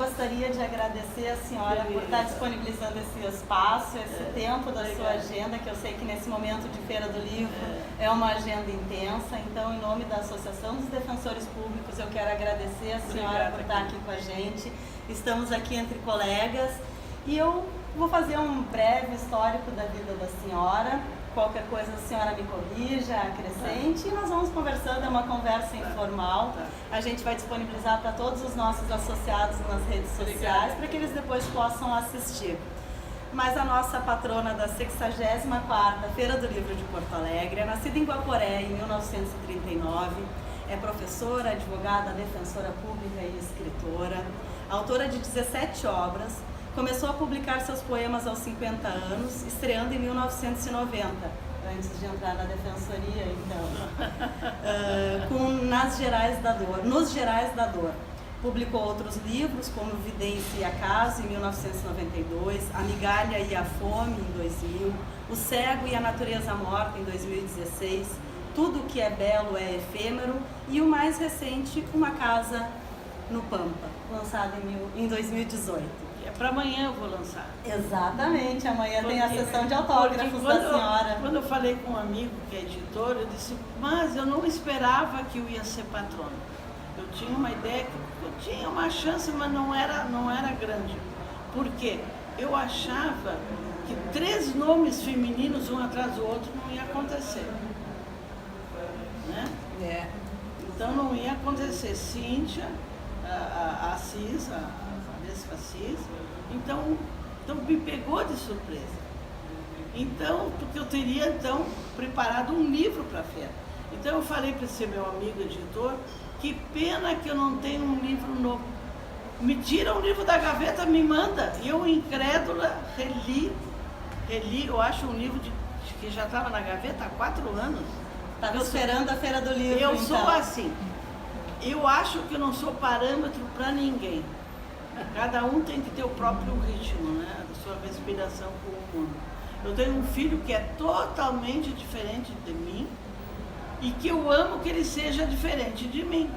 Gostaria de agradecer a senhora por estar disponibilizando esse espaço, esse tempo da sua agenda, que eu sei que nesse momento de Feira do Livro é uma agenda intensa. Então, em nome da Associação dos Defensores Públicos, eu quero agradecer a senhora por estar aqui com a gente. Estamos aqui entre colegas e eu vou fazer um breve histórico da vida da senhora. Qualquer coisa a senhora me corrija, acrescente, e nós vamos conversando, é uma conversa informal. A gente vai disponibilizar para todos os nossos associados nas redes sociais, para que eles depois possam assistir. Mas a nossa patrona da 64ª Feira do Livro de Porto Alegre, é nascida em Guaporé em 1939, é professora, advogada, defensora pública e escritora, autora de 17 obras. Começou a publicar seus poemas aos 50 anos, estreando em 1990, antes de entrar na defensoria, então, com Nos Gerais da Dor. Publicou outros livros, como Vidência e Acaso, em 1992, A Migalha e a Fome, em 2000, O Cego e a Natureza Morta, em 2016, Tudo o que é Belo é Efêmero, e o mais recente, Uma Casa no Pampa, lançado em 2018. Para amanhã eu vou lançar. Exatamente, amanhã tem a sessão de autógrafos da senhora. Quando eu falei com um amigo que é editor, eu disse, mas eu não esperava que eu ia ser patrona. Eu tinha uma ideia, que eu tinha uma chance, mas não era grande. Por quê? Eu achava que 3 nomes femininos, um atrás do outro, não ia acontecer. Né? Então não ia acontecer. Cíntia, a Assis, Assis, então me pegou de surpresa. Então, porque eu teria preparado um livro para a feira. Então eu falei para esse meu amigo editor, que pena que eu não tenho um livro novo. Me tira um livro da gaveta, me manda. E eu, incrédula, reli, eu acho um livro que já estava na gaveta há 4 anos. Estava esperando a Feira do Livro. Eu sou assim, eu acho que eu não sou parâmetro para ninguém. Cada um tem que ter o próprio ritmo, né? A sua respiração com o mundo. Eu tenho um filho que é totalmente diferente de mim e que eu amo que ele seja diferente de mim.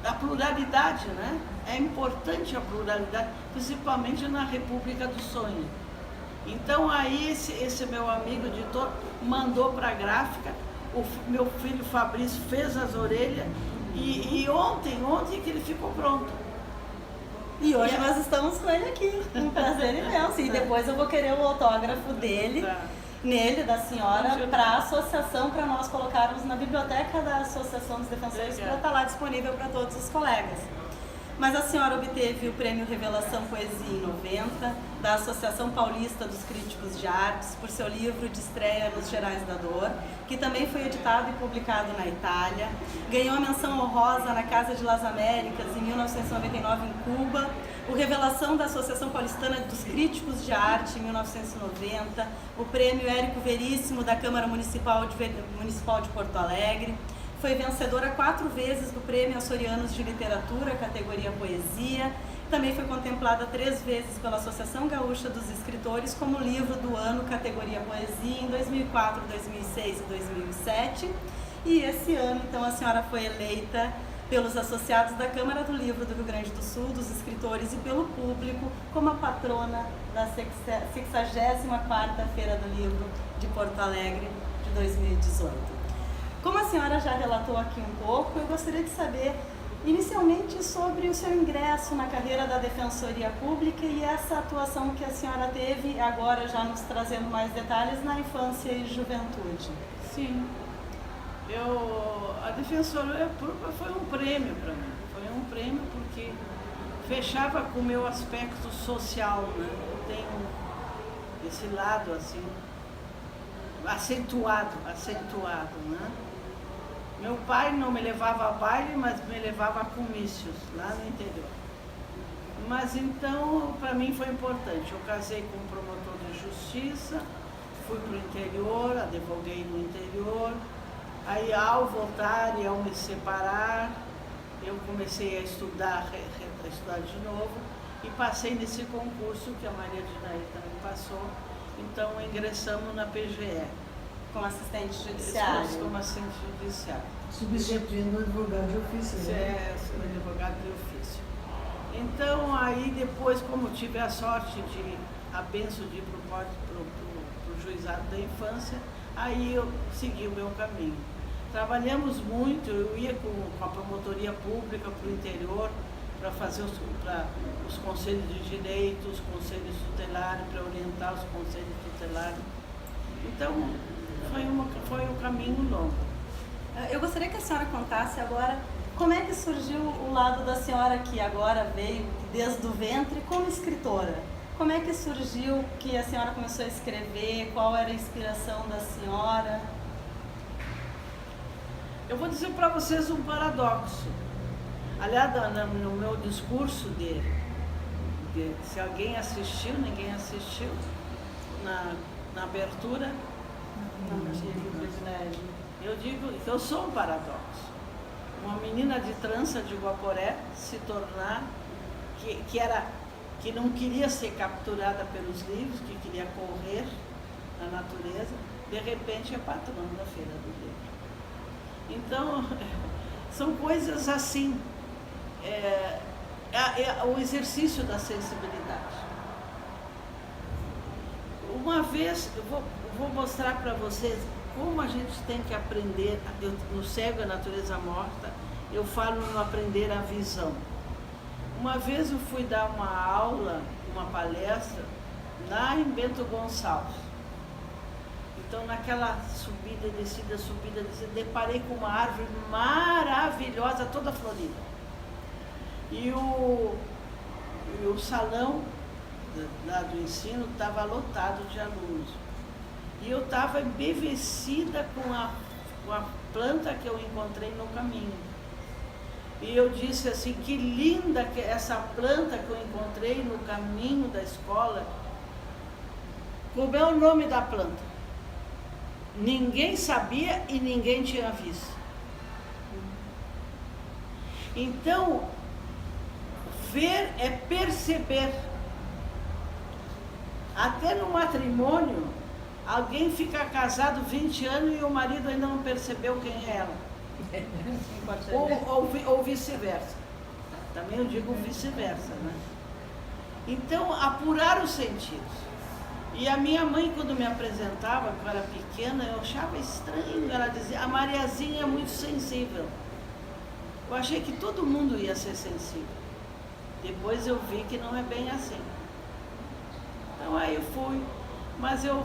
A pluralidade, né? É importante a pluralidade, principalmente na República do Sonho. Então aí esse meu amigo editor mandou para a gráfica, o meu filho Fabrício fez as orelhas e ontem que ele ficou pronto. E hoje nós estamos com ele aqui, um prazer imenso. E depois eu vou querer o autógrafo dele, da senhora, para a associação, para nós colocarmos na biblioteca da Associação dos Defensores, para estar lá disponível para todos os colegas. Mas a senhora obteve o Prêmio Revelação Poesia em 90, da Associação Paulista dos Críticos de Artes, por seu livro de estreia Nos Gerais da Dor, que também foi editado e publicado na Itália. Ganhou a menção honrosa na Casa de las Américas, em 1999, em Cuba. O Revelação da Associação Paulistana dos Críticos de Arte, em 1990. O Prêmio Érico Veríssimo, da Câmara Municipal de Porto Alegre. Foi vencedora 4 vezes do Prêmio Açorianos de Literatura, categoria Poesia. Também foi contemplada 3 vezes pela Associação Gaúcha dos Escritores como livro do ano, categoria Poesia, em 2004, 2006 e 2007. E esse ano, então, a senhora foi eleita pelos associados da Câmara do Livro do Rio Grande do Sul, dos escritores e pelo público, como a patrona da 64ª Feira do Livro de Porto Alegre de 2018. Como a senhora já relatou aqui um pouco, eu gostaria de saber, inicialmente, sobre o seu ingresso na carreira da Defensoria Pública e essa atuação que a senhora teve, agora já nos trazendo mais detalhes, na infância e juventude. Sim. A Defensoria Pública foi um prêmio para mim. Foi um prêmio porque fechava com o meu aspecto social, né? Eu tenho esse lado, assim, acentuado, né? Meu pai não me levava a baile, mas me levava a comícios, lá no interior. Mas então, para mim foi importante. Eu casei com um promotor de justiça, fui para o interior, advoguei no interior. Aí, ao voltar e ao me separar, eu comecei a estudar de novo e passei nesse concurso que a Maria Dinaí também passou. Então, ingressamos na PGE. Como assistente judiciário. Como assistente judiciário. Substituindo o advogado de ofício, né? Advogado de ofício. Então, aí depois, como tive a sorte a benção de ir para o juizado da infância, aí eu segui o meu caminho. Trabalhamos muito, eu ia com a promotoria pública para o interior, para fazer os conselhos de direito, os conselhos tutelares, para orientar os conselhos tutelares. Então, foi um caminho longo. Eu gostaria que a senhora contasse agora como é que surgiu o lado da senhora que agora veio desde o ventre como escritora. Como é que surgiu que a senhora começou a escrever? Qual era a inspiração da senhora? Eu vou dizer para vocês um paradoxo. Aliás, no meu discurso se alguém assistiu, ninguém assistiu, na abertura, Não tive o privilégio. eu digo que eu sou um paradoxo. Uma menina de trança de Guaporé se tornar, que não queria ser capturada pelos livros, que queria correr na natureza, de repente é patrona da Feira do Livro. Então, são coisas assim, o exercício da sensibilidade. Uma vez, eu vou mostrar para vocês como a gente tem que aprender, no Cego a Natureza Morta, eu falo no aprender a visão. Uma vez eu fui dar uma aula, uma palestra, lá em Bento Gonçalves. Então, naquela subida e descida, deparei com uma árvore maravilhosa, toda florida. E o salão lá do ensino estava lotado de alunos. E eu estava embevecida com a planta que eu encontrei no caminho. E eu disse assim, que linda que essa planta que eu encontrei no caminho da escola. Como é o nome da planta? Ninguém sabia e ninguém tinha visto. Então, ver é perceber. Até no matrimônio, alguém fica casado 20 anos e o marido ainda não percebeu quem é ela. Ou vice-versa. Também eu digo vice-versa, né? Então, apurar os sentidos. E a minha mãe, quando me apresentava, quando eu era pequena, eu achava estranho. Ela dizia, a Mariazinha é muito sensível. Eu achei que todo mundo ia ser sensível. Depois eu vi que não é bem assim. Então aí eu fui, mas eu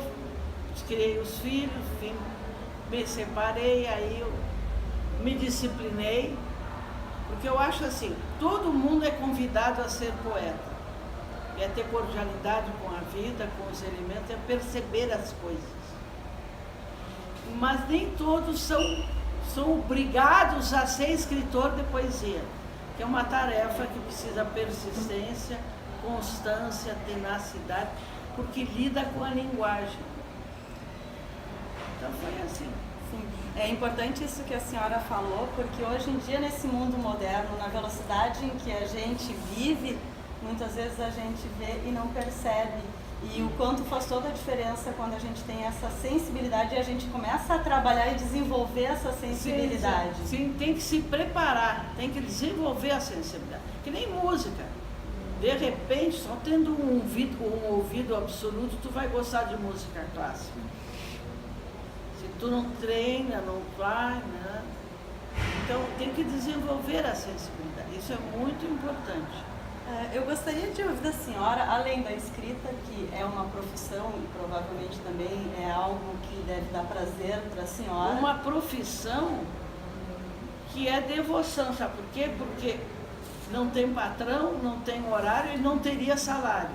criei os filhos, me separei, aí eu me disciplinei, porque eu acho assim, todo mundo é convidado a ser poeta. É ter cordialidade com a vida, com os elementos, é perceber as coisas. Mas nem todos são obrigados a ser escritor de poesia, que é uma tarefa que precisa persistência, constância, tenacidade, porque lida com a linguagem. Então foi assim. Sim. É importante isso que a senhora falou, porque hoje em dia, nesse mundo moderno, na velocidade em que a gente vive, muitas vezes a gente vê e não percebe. E o quanto faz toda a diferença quando a gente tem essa sensibilidade e a gente começa a trabalhar e desenvolver essa sensibilidade. Sim, tem que se preparar, tem que desenvolver a sensibilidade. Que nem música. De repente, só tendo um ouvido absoluto, tu vai gostar de música clássica. Se tu não treina, não vai, né? Então tem que desenvolver a sensibilidade. Isso é muito importante. Eu gostaria de ouvir da senhora, além da escrita, que é uma profissão e provavelmente também é algo que deve dar prazer para a senhora. Uma profissão que é devoção, sabe por quê? Porque não tem patrão, não tem horário e não teria salário.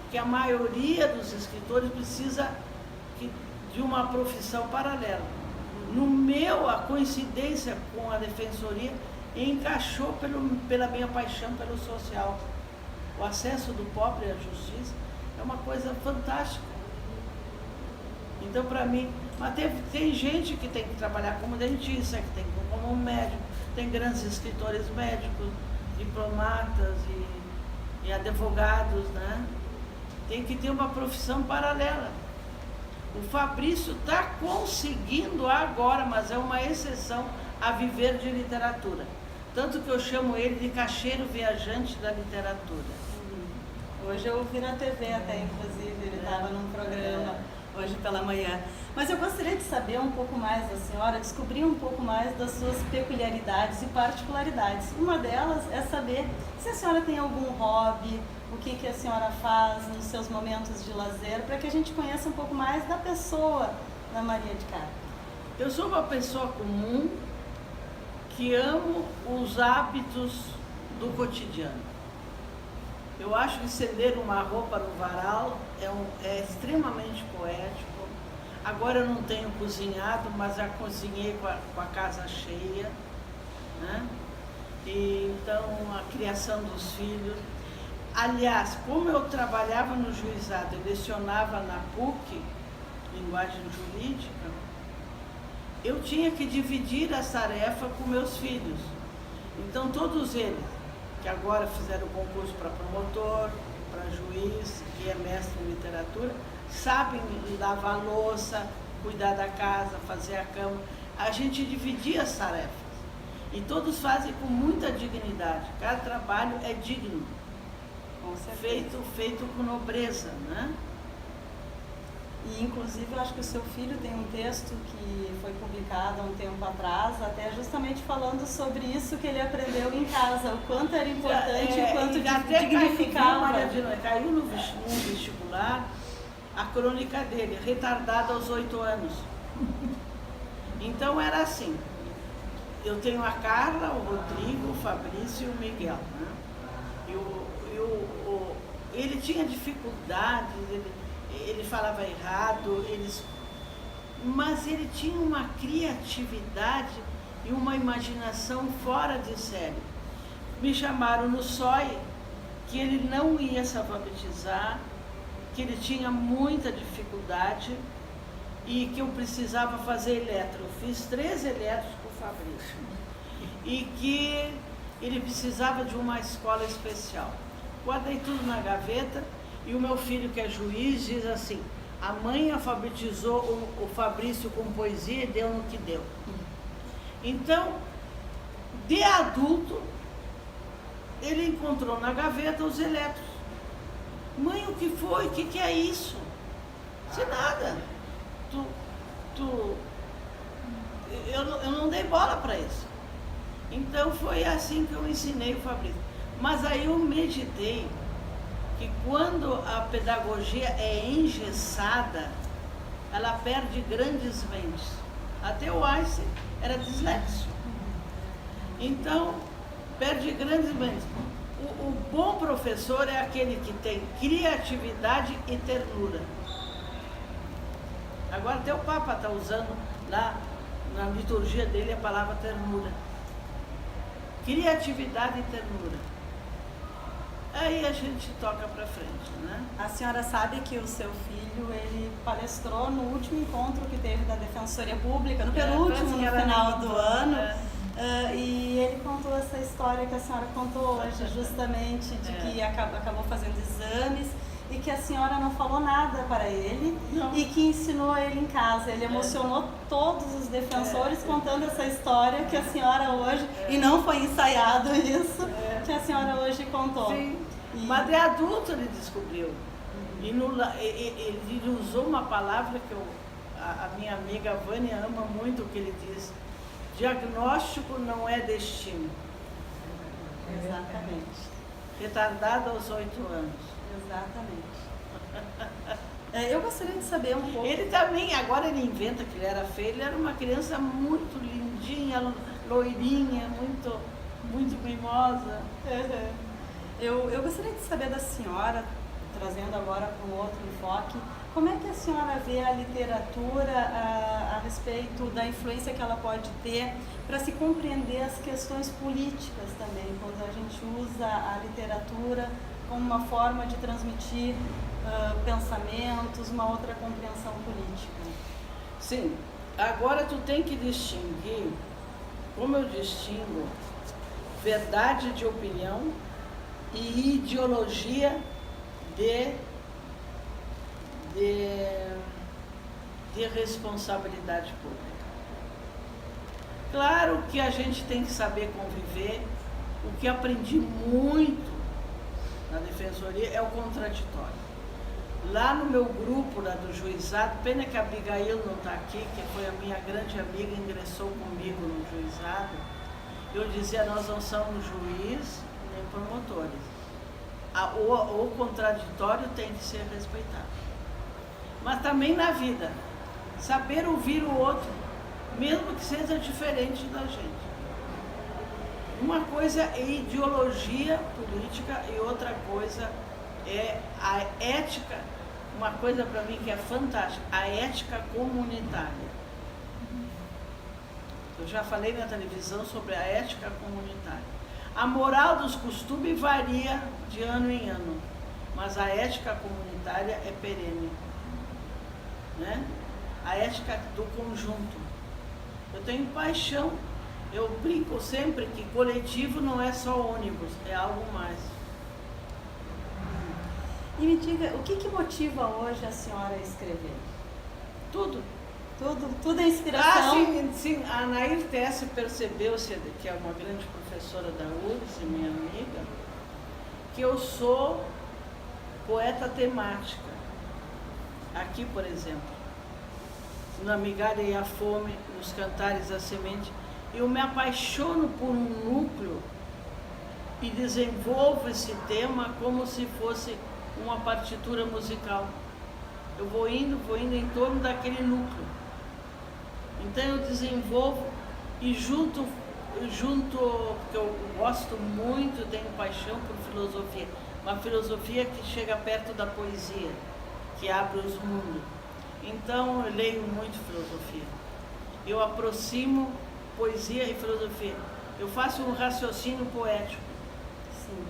Porque a maioria dos escritores precisa de uma profissão paralela. No meu, a coincidência com a defensoria encaixou pela minha paixão pelo social. O acesso do pobre à justiça é uma coisa fantástica. Então, para mim, mas tem gente que tem que trabalhar como dentista, que tem como médico, tem grandes escritores médicos, diplomatas e advogados, né? Tem que ter uma profissão paralela. O Fabrício está conseguindo agora, mas é uma exceção, a viver de literatura. Tanto que eu chamo ele de caixeiro viajante da literatura. Hoje eu vi na TV até, inclusive, ele estava num programa hoje pela manhã. Mas eu gostaria de saber um pouco mais da senhora, descobrir um pouco mais das suas peculiaridades e particularidades. Uma delas é saber se a senhora tem algum hobby, o que a senhora faz nos seus momentos de lazer, para que a gente conheça um pouco mais da pessoa da Maria de Carta. Eu sou uma pessoa comum que amo os hábitos do cotidiano. Eu acho que estender uma roupa no varal é extremamente poético. Agora eu não tenho cozinhado, mas já cozinhei com a casa cheia, né? E, então, a criação dos filhos. Aliás, como eu trabalhava no juizado, eu lecionava na PUC, linguagem jurídica, eu tinha que dividir essa tarefa com meus filhos. Então, todos eles, que agora fizeram concurso para promotor, para juiz, que é mestre em literatura, sabem lavar a louça, cuidar da casa, fazer a cama. A gente dividia as tarefas. E todos fazem com muita dignidade. Cada trabalho é digno. Feito com nobreza, né? E, inclusive, eu acho que o seu filho tem um texto que foi publicado há um tempo atrás, até justamente falando sobre isso que ele aprendeu em casa, o quanto era importante, o quanto dignificava. Caiu no vestibular a crônica dele, retardada aos 8 anos. Então era assim, eu tenho a Carla, o Rodrigo, o Fabrício e o Miguel, né? Ele tinha dificuldades, ele falava errado, mas ele tinha uma criatividade e uma imaginação fora de série. Me chamaram no SOI que ele não ia se alfabetizar, que ele tinha muita dificuldade e que eu precisava fazer eletro. Eu fiz 3 eletros com o Fabrício e que ele precisava de uma escola especial. Guardei tudo na gaveta e o meu filho, que é juiz, diz assim: a mãe alfabetizou o Fabrício com poesia e deu no que deu. Então, de adulto, ele encontrou na gaveta os eletros. Mãe, o que foi? O que é isso? Sem nada. Eu não dei bola para isso. Então foi assim que eu ensinei o Fabrício. Mas aí eu meditei que quando a pedagogia é engessada, ela perde grandes mentes. Até o Einstein era disléxico. Então, perde grandes mentes. O bom professor é aquele que tem criatividade e ternura. Agora até o Papa está usando lá na liturgia dele a palavra ternura. Criatividade e ternura. Aí a gente toca para frente, né? A senhora sabe que o seu filho, ele palestrou no último encontro que teve da Defensoria Pública, no penúltimo, no final do ano. E ele contou essa história que a senhora contou hoje, justamente, de que acabou fazendo exames e que a senhora não falou nada para ele e que ensinou ele em casa. Ele emocionou todos os defensores contando essa história que a senhora hoje, e não foi ensaiado isso, que a senhora hoje contou. Sim, mas de adulto ele descobriu. E ele usou uma palavra que a minha amiga Vânia ama muito, o que ele diz: diagnóstico não é destino. Exatamente. Retardado aos 8 anos. Exatamente. Eu gostaria de saber um pouco... Ele também, agora ele inventa que ele era feio, ele era uma criança muito lindinha, loirinha, muito, muito mimosa. Eu gostaria de saber da senhora, trazendo agora para um outro enfoque, como é que a senhora vê a literatura a respeito da influência que ela pode ter para se compreender as questões políticas também, quando a gente usa a literatura como uma forma de transmitir pensamentos, uma outra compreensão política? Sim, agora tu tem que distinguir, como eu distingo verdade de opinião e ideologia de responsabilidade pública. Claro que a gente tem que saber conviver. O que aprendi muito na defensoria é o contraditório. Lá no meu grupo, lá do juizado, pena que a Abigail não está aqui, que foi a minha grande amiga, ingressou comigo no juizado, eu dizia, nós não somos juiz nem promotores. O contraditório tem que ser respeitado. Mas também na vida, saber ouvir o outro, mesmo que seja diferente da gente. Uma coisa é ideologia política e outra coisa é a ética, uma coisa para mim que é fantástica, a ética comunitária. Eu já falei na televisão sobre a ética comunitária. A moral dos costumes varia de ano em ano, mas a ética comunitária é perene, né? A ética do conjunto. Eu tenho paixão, eu brinco sempre que coletivo não é só ônibus, é algo mais. E me diga, o que motiva hoje a senhora a escrever? Tudo. Tudo é inspiração? Sim. A Nair Tesse percebeu, que é uma grande professora da URGS, minha amiga, que eu sou poeta temática. Aqui, por exemplo, na Migalha e a Fome, nos Cantares da Semente, eu me apaixono por um núcleo e desenvolvo esse tema como se fosse uma partitura musical. Eu vou indo em torno daquele núcleo. Então eu desenvolvo e junto, porque eu gosto muito, tenho paixão por filosofia, uma filosofia que chega perto da poesia, que abre os mundos. Então eu leio muito filosofia. Eu aproximo poesia e filosofia. Eu faço um raciocínio poético. Sim.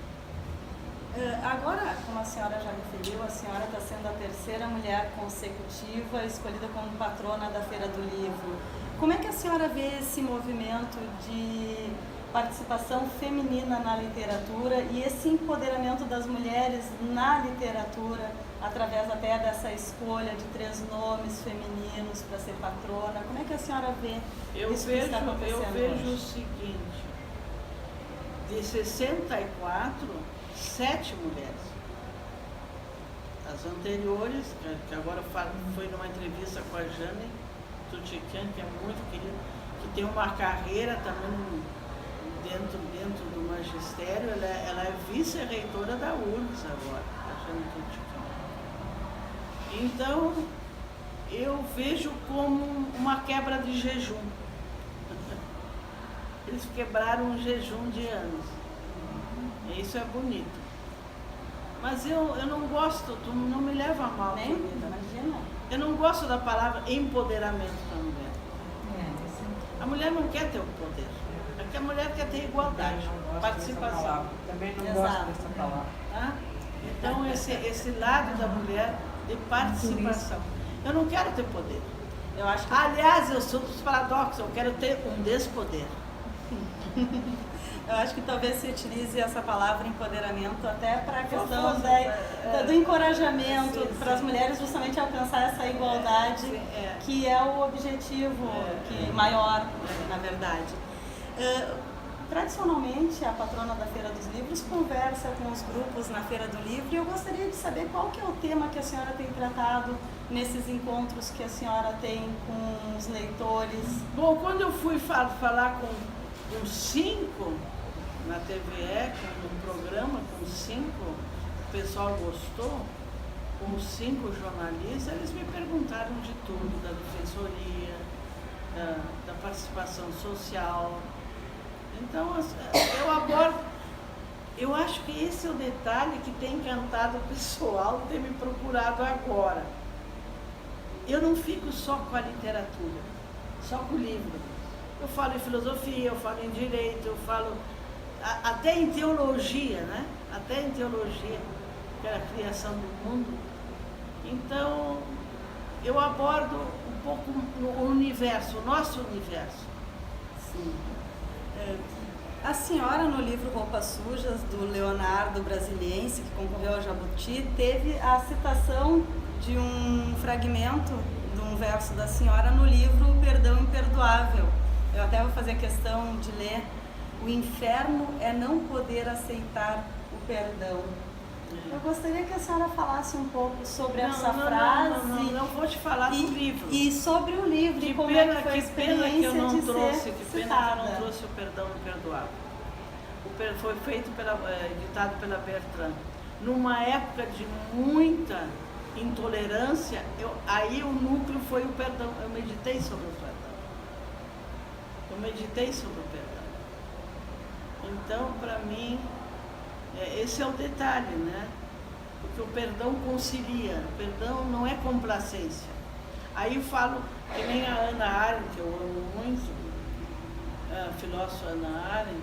Agora, como a senhora já referiu, a senhora está sendo a terceira mulher consecutiva escolhida como patrona da Feira do Livro. Como é que a senhora vê esse movimento de participação feminina na literatura e esse empoderamento das mulheres na literatura, através até dessa escolha de 3 nomes femininos para ser patrona? Como é que a senhora vê isso que está acontecendo hoje? Eu vejo o seguinte, de 64, 7 mulheres. As anteriores, que agora foi numa entrevista com a Jane Tutican, que é muito querida, que tem uma carreira também dentro do magistério, ela é vice-reitora da URGS agora, a Jane Tutican. Então, eu vejo como uma quebra de jejum. Eles quebraram um jejum de anos. E isso é bonito. Mas eu não gosto, tu não me leva a mal. Nem, imagina. Eu não gosto da palavra empoderamento da mulher. A mulher não quer ter o poder. A mulher quer ter igualdade, participação. Também não gosto dessa palavra. Tá? Então, esse lado da mulher de participação. Eu não quero ter poder. Eu acho que... Aliás, eu sou dos paradoxos, eu quero ter um despoder. Eu acho que talvez se utilize essa palavra empoderamento até para a questão do encorajamento para as mulheres justamente alcançar essa igualdade, que é o objetivo maior, na verdade. Tradicionalmente, a patrona da Feira dos Livros conversa com os grupos na Feira do Livro e eu gostaria de saber qual que é o tema que a senhora tem tratado nesses encontros que a senhora tem com os leitores. Bom, quando eu fui falar com 5 na TVE, com um programa com 5, o pessoal gostou, com 5 jornalistas, eles me perguntaram de tudo, da defensoria, da participação social. Então, eu abordo, eu acho que esse é o detalhe que tem encantado o pessoal ter me procurado agora. Eu não fico só com a literatura, só com o livro. Eu falo em filosofia, eu falo em direito, eu falo até em teologia, né? Até em teologia, que é a criação do mundo. Então, eu abordo um pouco o universo, o nosso universo. Sim. A senhora, no livro Roupas Sujas, do Leonardo Brasiliense, que concorreu ao Jabuti, teve a citação de um fragmento de um verso da senhora no livro Perdão Imperdoável. eu até vou fazer questão de ler: o inferno é não poder aceitar o perdão. Eu gostaria que a senhora falasse um pouco sobre essa frase. Não vou te falar do livro. E sobre o livro, Que como pena, é que foi a que pena experiência que eu não de trouxe, ser que pena citada. que eu não trouxe o Perdão Imperdoável. Foi feito editado pela Bertrand. Numa época de muita intolerância, aí o núcleo foi o perdão. Eu meditei sobre o perdão. Então, para mim, esse é o detalhe, né? Porque o perdão concilia, o perdão não é complacência. Aí eu falo, que nem a Hannah Arendt, que eu amo muito, a filósofa Hannah Arendt,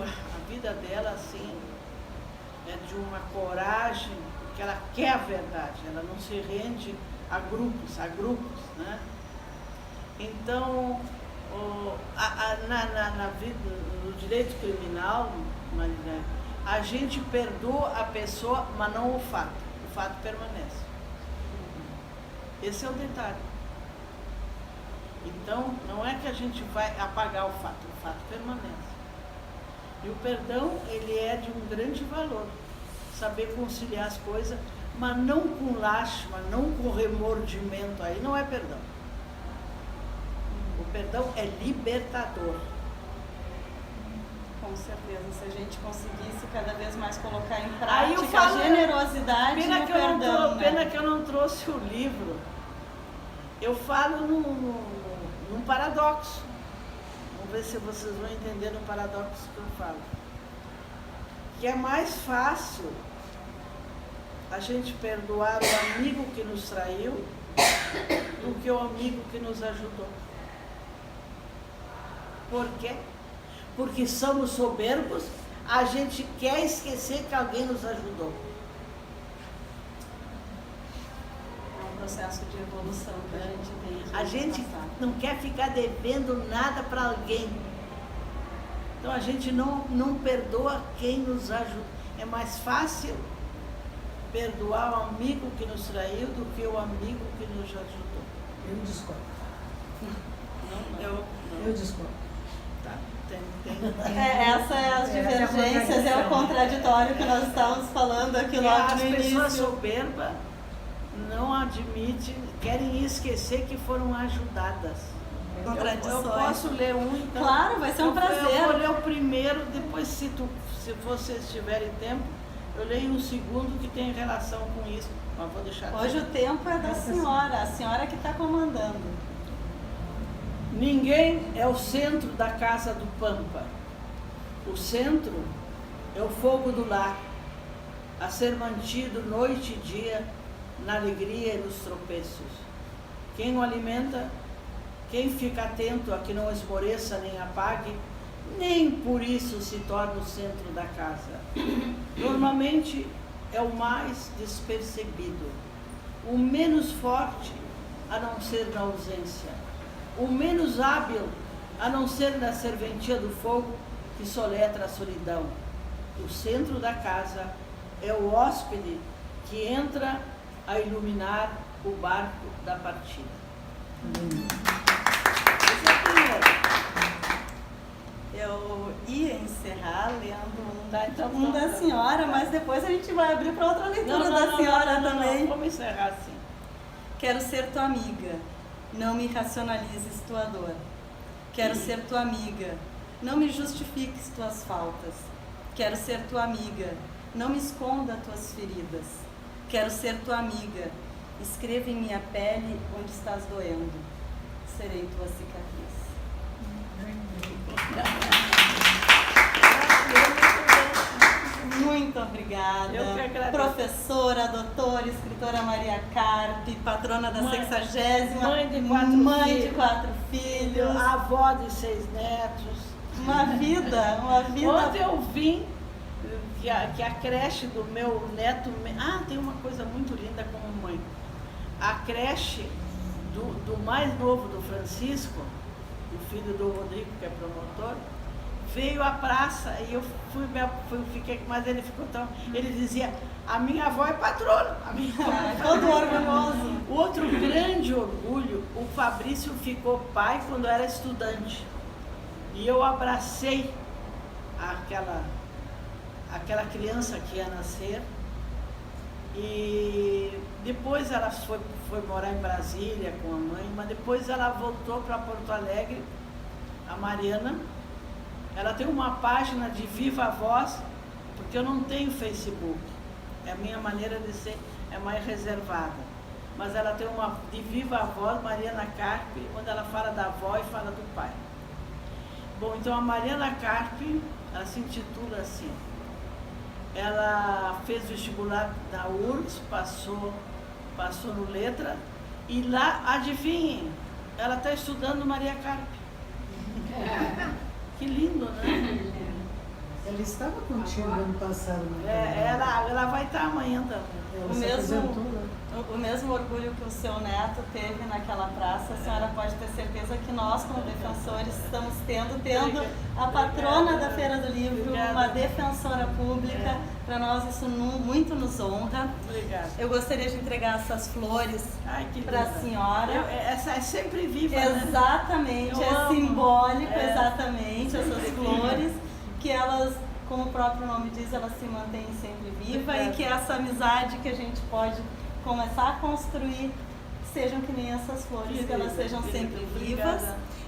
a vida dela, assim, é de uma coragem, porque ela quer a verdade, ela não se rende a grupos, né? Então, na vida, no direito criminal, Marilene, a gente perdoa a pessoa, mas não o fato permanece. Esse é o detalhe. Então, não é que a gente vai apagar o fato permanece. E o perdão, ele é de um grande valor, saber conciliar as coisas, mas não com lástima, não com remordimento, aí não é perdão. O perdão é libertador. Com certeza, se a gente conseguisse cada vez mais colocar em Aí eu prática falo, a generosidade e o perdão. Pena que eu não trouxe o livro. Eu falo num paradoxo. Vamos ver se vocês vão entender o paradoxo que eu falo. Que é mais fácil a gente perdoar o amigo que nos traiu do que o amigo que nos ajudou. Por quê? Porque somos soberbos, a gente quer esquecer que alguém nos ajudou. É um processo de evolução que a gente tem. A gente não quer ficar devendo nada para alguém. Então a gente não perdoa quem nos ajuda. É mais fácil perdoar o amigo que nos traiu do que o amigo que nos ajudou. Eu discordo. Não. Eu discordo. Tá. Essas é as divergências, é o contraditório que nós estávamos falando aqui logo no início. As pessoas soberbas não admitem, querem esquecer que foram ajudadas. Contradições. Eu posso ler um, então. Claro, vai ser um prazer. Eu vou ler o primeiro, depois se vocês tiverem tempo, eu leio o segundo que tem relação com isso. Mas vou deixar. Hoje o tempo é da senhora, a senhora que está comandando. Ninguém é o centro da casa do Pampa. O centro é o fogo do lar, a ser mantido noite e dia na alegria e nos tropeços. Quem o alimenta, quem fica atento a que não esmoreça nem apague, nem por isso se torna o centro da casa. Normalmente é o mais despercebido, o menos forte, a não ser na ausência, o menos hábil, a não ser na serventia do fogo que soletra a solidão. O centro da casa é o hóspede que entra a iluminar o barco da partida. Esse é o primeiro. Eu ia encerrar lendo Então, um da senhora, mas depois a gente vai abrir para outra leitura da senhora também. Vamos encerrar assim. Quero ser tua amiga, não me racionalizes tua dor. Quero ser tua amiga, não me justifiques tuas faltas. Quero ser tua amiga, não me esconda tuas feridas. Quero ser tua amiga, escreva em minha pele onde estás doendo. Serei tua cicatriz. Muito obrigada. Eu que agradeço. Professora, doutora, escritora Maria Carpe, patrona da 60ª, mãe de 4 filhos, avó de 6 netos. Uma vida. Ontem eu vim que a creche do meu neto. Tem uma coisa muito linda como mãe. A creche do mais novo do Francisco, o filho do Rodrigo, que é promotor, veio à praça e eu fiquei, mas ele ficou tão. Ele dizia, a minha avó é patrona. A minha avó é patrona. Todo orgulhoso. O outro grande orgulho, o Fabrício ficou pai quando era estudante. E eu abracei aquela criança que ia nascer. E depois ela foi morar em Brasília com a mãe, mas depois ela voltou para Porto Alegre, a Mariana. Ela tem uma página de Viva Voz, porque eu não tenho Facebook. A minha maneira de ser é mais reservada. Mas ela tem uma de Viva Voz, Mariana Carpe, onde ela fala da avó e fala do pai. Bom, então a Mariana Carpe, ela se intitula assim. Ela fez vestibular da URGS, passou no Letra, e lá, adivinhem, ela está estudando Maria Carpe. Que lindo, né? Ela estava contigo ano passado, né? Ela vai estar amanhã também. O mesmo orgulho que o seu neto teve naquela praça, a senhora pode ter certeza que nós, como defensores, estamos tendo a patrona da Feira do Livro, uma defensora pública. Para nós isso muito nos honra. Obrigada. Eu gostaria de entregar essas flores para a senhora. Essa é sempre viva, exatamente, né? é simbólico, exatamente, essas flores, que elas, como o próprio nome diz, elas se mantêm sempre viva e que essa amizade que a gente pode começar a construir sejam que nem essas flores, que elas sejam sempre vivas.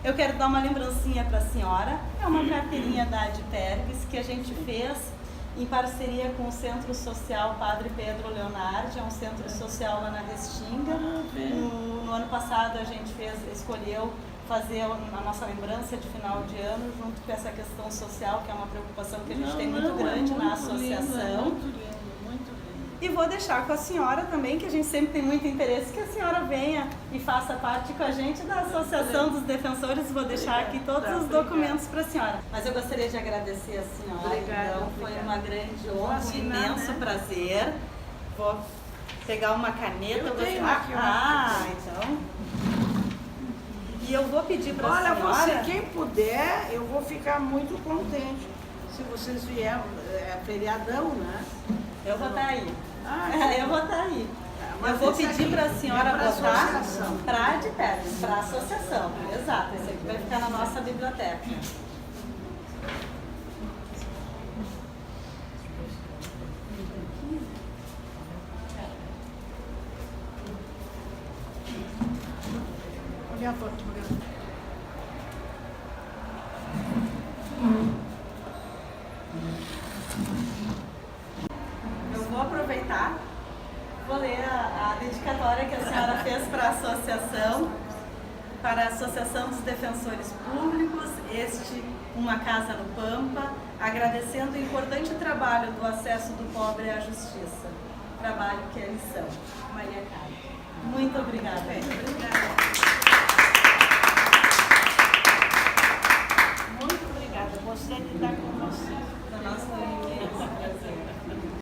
Eu quero dar uma lembrancinha para a senhora, é uma carteirinha da Adpergs que a gente fez em parceria com o Centro Social Padre Pedro Leonardi, é um centro social lá na Restinga. No ano passado a gente escolheu fazer a nossa lembrança de final de ano junto com essa questão social, que é uma preocupação que a gente tem muito grande na associação. Muito lindo. E vou deixar com a senhora também, que a gente sempre tem muito interesse, que a senhora venha e faça parte com a gente da Associação dos Defensores. Vou deixar aqui todos os documentos para a senhora. Mas eu gostaria de agradecer a senhora. Então, foi uma grande honra, um imenso prazer. Vou pegar uma caneta. Então. E eu vou pedir para a senhora... Olha, quem puder, eu vou ficar muito contente. Se vocês vierem, é feriadão, né? Eu vou estar aí. Eu vou estar aí. Mas eu vou pedir para a senhora botar para a Adpergs, para a associação. Exato, esse aqui vai ficar na nossa biblioteca. Olha a foto. Eu vou aproveitar, vou ler a dedicatória que a senhora fez para a associação, para a Associação dos Defensores Públicos, Uma Casa no Pampa, agradecendo o importante trabalho do acesso do pobre à justiça, trabalho que é lição. Maria Carpe. Muito obrigada. Muito obrigada. Gostei de estar com vocês.